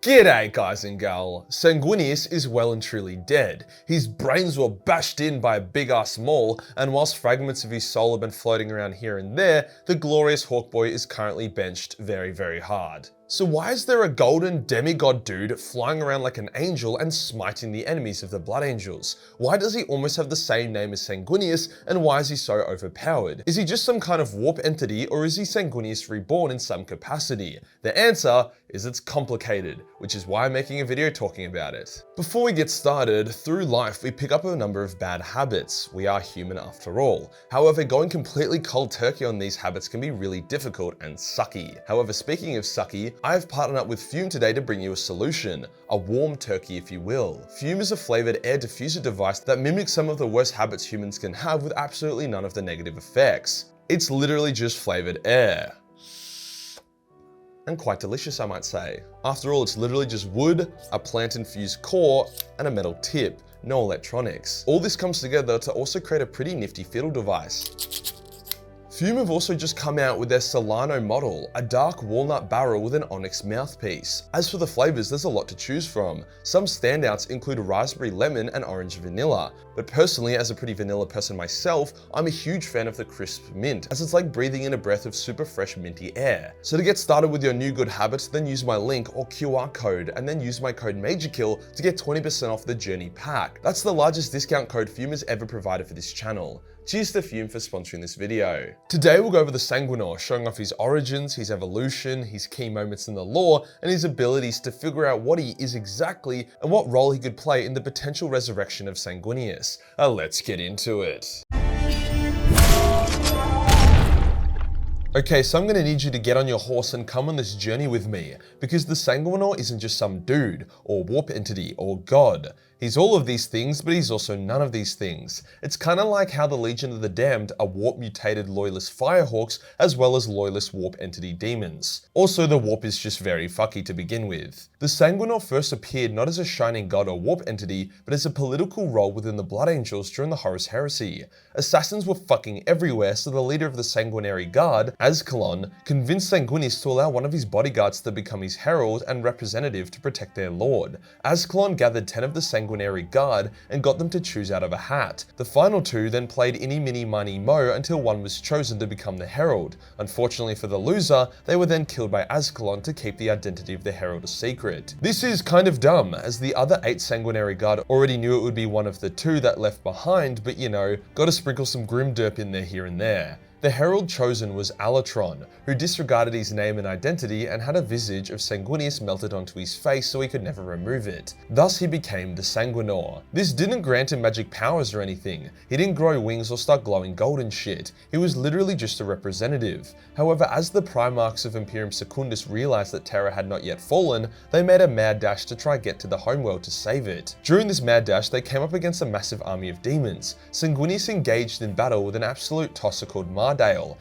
G'day guys and gal, Sanguinius is well and truly dead. His brains were bashed in by a big ass maul, and whilst fragments of his soul have been floating around here and there, the glorious Hawkboy is currently benched very hard. So why is there a golden demigod dude flying around like an angel and smiting the enemies of the Blood Angels? Why does he almost have the same name as Sanguinius, and why is he so overpowered? Is he just some kind of warp entity, or is he Sanguinius reborn in some capacity? The answer is it's complicated, which is why I'm making a video talking about it. Before we get started, through life we pick up a number of bad habits. We are human after all. However, going completely cold turkey on these habits can be really difficult and sucky. However, speaking of sucky, I have partnered up with Fume today to bring you a solution, a warm turkey if you will. Fume is a flavored air diffuser device that mimics some of the worst habits humans can have with absolutely none of the negative effects. It's literally just flavored air. And quite delicious, I might say. After all, it's literally just wood, a plant-infused core, and a metal tip. No electronics. All this comes together to also create a pretty nifty fiddle device. Fume have also just come out with their Solano model, a dark walnut barrel with an onyx mouthpiece. As for the flavors, there's a lot to choose from. Some standouts include raspberry lemon and orange vanilla, but personally, as a pretty vanilla person myself, I'm a huge fan of the crisp mint, as it's like breathing in a breath of super fresh minty air. So to get started with your new good habits, then use my link or QR code, and then use my code Majorkill to get 20% off the Journey Pack. That's the largest discount code Fume has ever provided for this channel. Cheers to Fume for sponsoring this video. Today we'll go over the Sanguinor, showing off his origins, his evolution, his key moments in the lore, and his abilities to figure out what he is exactly and what role he could play in the potential resurrection of Sanguinius. Let's get into it. Okay, so I'm gonna need you to get on your horse and come on this journey with me, because the Sanguinor isn't just some dude, or warp entity, or god. He's all of these things, but he's also none of these things. It's kind of like how the Legion of the Damned are warp mutated loyalist firehawks, as well as loyalist warp entity demons. Also, the warp is just very fucky to begin with. The Sanguinor first appeared not as a shining god or warp entity, but as a political role within the Blood Angels during the Horus Heresy. Assassins were fucking everywhere, so the leader of the Sanguinary Guard, Ascalon, convinced Sanguinius to allow one of his bodyguards to become his herald and representative to protect their lord. Ascalon gathered 10 of the Sanguinary Guard and got them to choose out of a hat. The final two then played Inny Miny Miny Mo until one was chosen to become the herald. Unfortunately for the loser, they were then killed by Ascalon to keep the identity of the herald a secret. This is kind of dumb, as the other 8 Sanguinary Guard already knew it would be one of the 2 that left behind, but you know, gotta sprinkle some grim derp in there here and there. The herald chosen was Alatron, who disregarded his name and identity and had a visage of Sanguinius melted onto his face so he could never remove it. Thus he became the Sanguinor. This didn't grant him magic powers or anything. He didn't grow wings or start glowing gold and shit. He was literally just a representative. However, as the Primarchs of Imperium Secundus realized that Terra had not yet fallen, they made a mad dash to try get to the homeworld to save it. During this mad dash, they came up against a massive army of demons. Sanguinius engaged in battle with an absolute tosser called Mardale,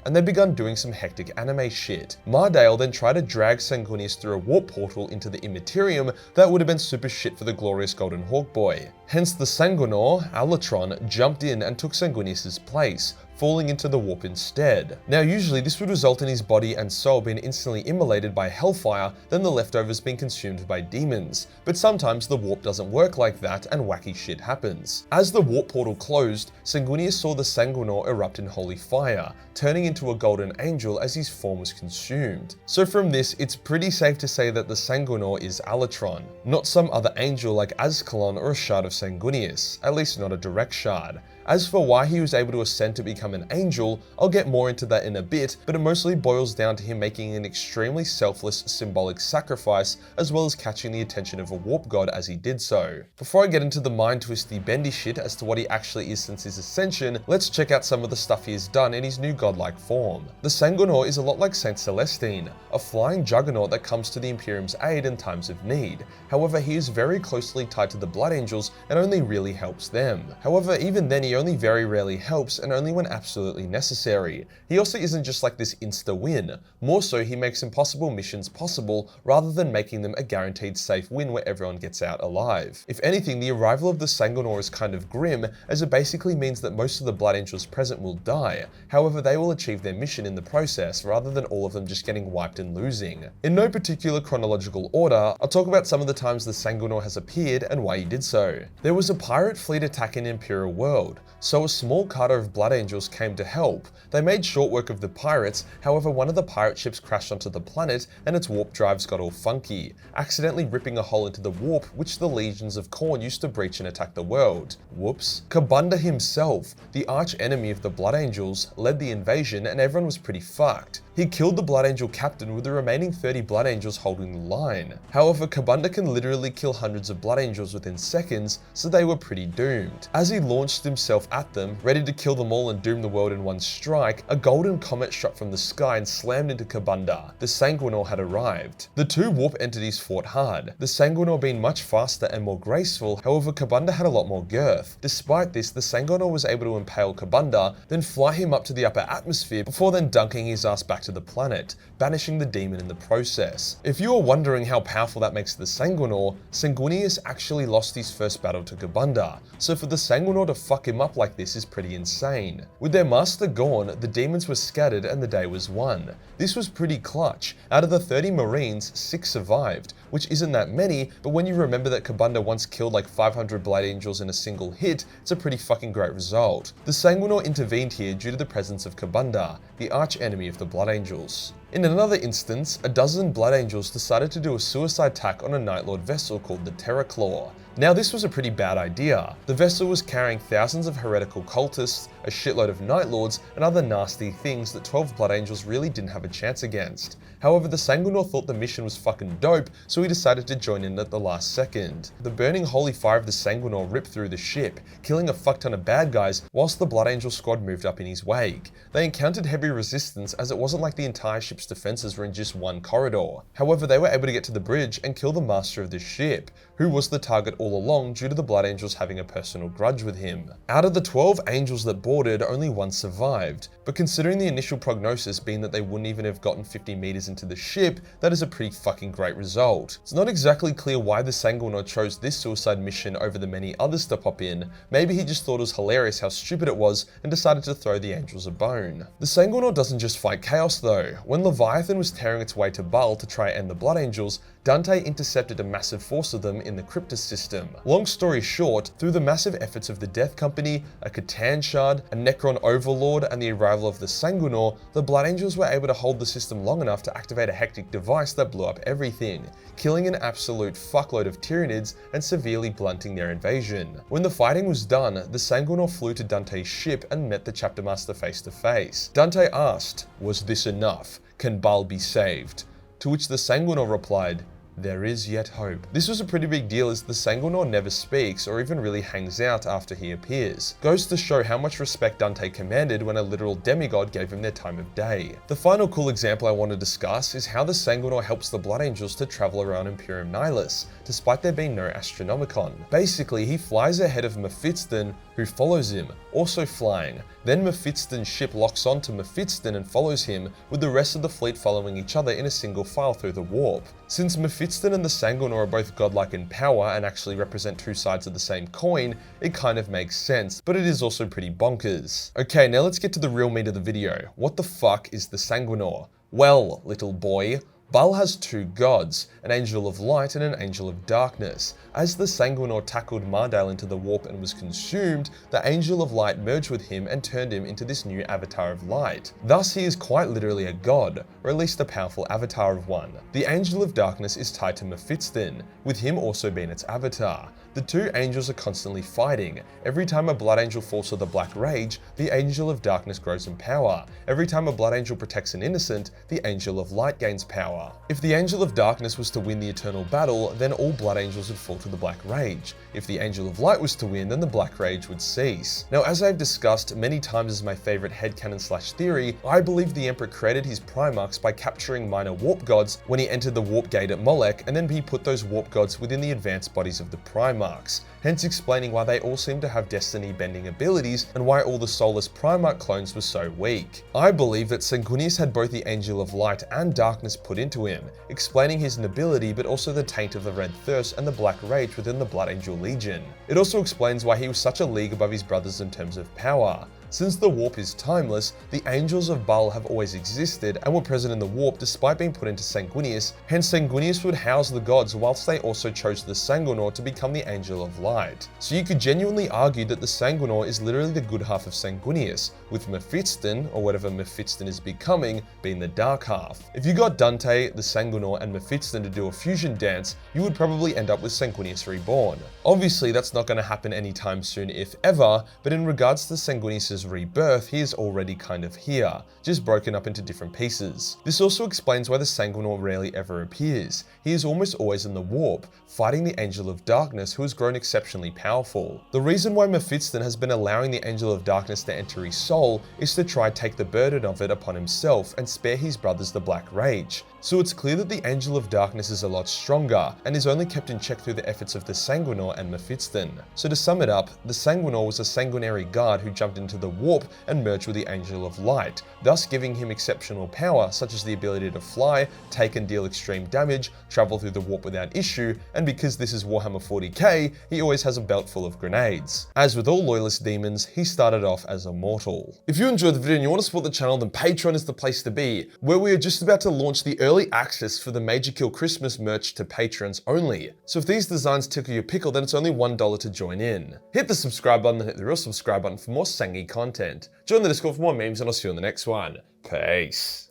and they begun doing some hectic anime shit. Mardale then tried to drag Sanguinius through a warp portal into the Immaterium that would have been super shit for the glorious Golden Hawkboy. Hence the Sanguinor, Alatron, jumped in and took Sanguinius' place, falling into the warp instead. Now usually this would result in his body and soul being instantly immolated by hellfire, then the leftovers being consumed by demons. But sometimes the warp doesn't work like that and wacky shit happens. As the warp portal closed, Sanguinius saw the Sanguinor erupt in holy fire, turning into a golden angel as his form was consumed. So from this, it's pretty safe to say that the Sanguinor is Alatron, not some other angel like Ascalon or a shard of Sanguinius, at least not a direct shard. As for why he was able to ascend to become an angel, I'll get more into that in a bit, but it mostly boils down to him making an extremely selfless, symbolic sacrifice, as well as catching the attention of a warp god as he did so. Before I get into the mind twisty bendy shit as to what he actually is since his ascension, let's check out some of the stuff he has done in his new godlike form. The Sanguinor is a lot like Saint Celestine, a flying juggernaut that comes to the Imperium's aid in times of need. However, he is very closely tied to the Blood Angels and only really helps them. However, even then he he only very rarely helps and only when absolutely necessary. He also isn't just like this insta-win. More so, he makes impossible missions possible rather than making them a guaranteed safe win where everyone gets out alive. If anything, the arrival of the Sanguinor is kind of grim, as it basically means that most of the Blood Angels present will die. However, they will achieve their mission in the process, rather than all of them just getting wiped and losing. In no particular chronological order, I'll talk about some of the times the Sanguinor has appeared and why he did so. There was a pirate fleet attack in Imperial World, so a small carter of Blood Angels came to help. They made short work of the pirates, however one of the pirate ships crashed onto the planet and its warp drives got all funky, accidentally ripping a hole into the warp which the legions of Khorne used to breach and attack the world. Whoops. Kabunda himself, the arch enemy of the Blood Angels, led the invasion and everyone was pretty fucked. He killed the Blood Angel captain with the remaining 30 Blood Angels holding the line. However, Kabunda can literally kill hundreds of Blood Angels within seconds, so they were pretty doomed. As he launched himself at them, ready to kill them all and doom the world in one strike, a golden comet shot from the sky and slammed into Kabunda. The Sanguinor had arrived. The two warp entities fought hard, the Sanguinor being much faster and more graceful, however Kabunda had a lot more girth. Despite this, the Sanguinor was able to impale Kabunda, then fly him up to the upper atmosphere before then dunking his ass back to the planet, banishing the demon in the process. If you are wondering how powerful that makes the Sanguinor, Sanguinius actually lost his first battle to Kabunda, so for the Sanguinor to fuck him up like this is pretty insane. With their master gone, the demons were scattered and the day was won. This was pretty clutch. Out of the 30 Marines, 6 survived, which isn't that many, but when you remember that Kabunda once killed like 500 Blood Angels in a single hit, it's a pretty fucking great result. The Sanguinor intervened here due to the presence of Kabunda, the arch enemy of the Blood Angels. In another instance, a dozen Blood Angels decided to do a suicide attack on a Night Lord vessel called the Terraclaw. Now this was a pretty bad idea. The vessel was carrying thousands of heretical cultists, a shitload of Night Lords, and other nasty things that 12 Blood Angels really didn't have a chance against. However, the Sanguinor thought the mission was fucking dope, so he decided to join in at the last second. The burning holy fire of the Sanguinor ripped through the ship, killing a fuck ton of bad guys, whilst the Blood Angel squad moved up in his wake. They encountered heavy resistance, as it wasn't like the entire ship's defenses were in just one corridor. However, they were able to get to the bridge and kill the master of the ship, who was the target all along due to the Blood Angels having a personal grudge with him. Out of the 12 angels that boarded, only one survived, but considering the initial prognosis being that they wouldn't even have gotten 50 meters into the ship, that is a pretty fucking great result. It's not exactly clear why the Sanguinor chose this suicide mission over the many others to pop in. Maybe he just thought it was hilarious how stupid it was and decided to throw the angels a bone. The Sanguinor doesn't just fight chaos though. When Leviathan was tearing its way to Baal to try and end the Blood Angels, Dante intercepted a massive force of them in the Cryptus system. Long story short, through the massive efforts of the Death Company, a Catan Shard, a Necron Overlord, and the arrival of the Sanguinor, the Blood Angels were able to hold the system long enough to activate a hectic device that blew up everything, killing an absolute fuckload of Tyranids and severely blunting their invasion. When the fighting was done, the Sanguinor flew to Dante's ship and met the Chapter Master face to face. Dante asked, "Was this enough? Can Baal be saved?" To which the Sanguinor replied, "There is yet hope." This was a pretty big deal, as the Sanguinor never speaks or even really hangs out after he appears. Goes to show how much respect Dante commanded when a literal demigod gave him their time of day. The final cool example I want to discuss is how the Sanguinor helps the Blood Angels to travel around Imperium Nihilus, despite there being no Astronomicon. Basically, he flies ahead of Mephiston, who follows him, also flying. Then Mephiston's ship locks onto Mephiston and follows him, with the rest of the fleet following each other in a single file through the warp. Since Mephiston and the Sanguinor are both godlike in power and actually represent two sides of the same coin, it kind of makes sense, but it is also pretty bonkers. Okay, now let's get to the real meat of the video. What the fuck is the Sanguinor? Well, little boy, Baal has two gods, an angel of light and an angel of darkness. As the Sanguinor tackled Mardale into the warp and was consumed, the angel of light merged with him and turned him into this new avatar of light. Thus he is quite literally a god, or at least a powerful avatar of one. The angel of darkness is tied to Mephiston, with him also being its avatar. The two angels are constantly fighting. Every time a Blood Angel falls to the Black Rage, the Angel of Darkness grows in power. Every time a Blood Angel protects an innocent, the Angel of Light gains power. power. If the Angel of Darkness was to win the eternal battle, then all Blood Angels would fall to the Black Rage. If the Angel of Light was to win, then the Black Rage would cease. Now, as I've discussed many times as my favorite headcanon/theory, I believe the Emperor created his Primarchs by capturing minor warp gods when he entered the warp gate at Molech, and then he put those warp gods within the advanced bodies of the Primarchs, hence explaining why they all seem to have destiny-bending abilities and why all the soulless Primarch clones were so weak. I believe that Sanguinius had both the Angel of Light and Darkness put into him, explaining his nobility but also the taint of the Red Thirst and the Black Rage within the Blood Angel Legion. It also explains why he was such a league above his brothers in terms of power. Since the warp is timeless, the Angels of Baal have always existed and were present in the warp despite being put into Sanguinius, hence Sanguinius would house the gods whilst they also chose the Sanguinor to become the Angel of Light. So you could genuinely argue that the Sanguinor is literally the good half of Sanguinius, with Mephiston, or whatever Mephiston is becoming, being the dark half. If you got Dante, the Sanguinor, and Mephiston to do a fusion dance, you would probably end up with Sanguinius reborn. Obviously that's not going to happen anytime soon if ever, but in regards to Sanguinius' rebirth, he is already kind of here, just broken up into different pieces. This also explains why the Sanguinor rarely ever appears. He is almost always in the warp, fighting the Angel of Darkness, who has grown exceptionally powerful. The reason why Mephiston has been allowing the Angel of Darkness to enter his soul is to try take the burden of it upon himself and spare his brothers the Black Rage. So it's clear that the Angel of Darkness is a lot stronger, and is only kept in check through the efforts of the Sanguinor and Mephiston. So to sum it up, the Sanguinor was a sanguinary guard who jumped into the warp and merged with the Angel of Light, thus giving him exceptional power such as the ability to fly, take and deal extreme damage, travel through the warp without issue, and because this is Warhammer 40k, he always has a belt full of grenades. As with all loyalist demons, he started off as a mortal. If you enjoyed the video and you want to support the channel, then Patreon is the place to be, where we are just about to launch the early access for the Majorkill Christmas merch to patrons only. So if these designs tickle your pickle, then it's only $1 to join in. Hit the subscribe button and hit the real subscribe button for more Sangy content. Join the Discord for more memes, and I'll see you on the next one. Peace.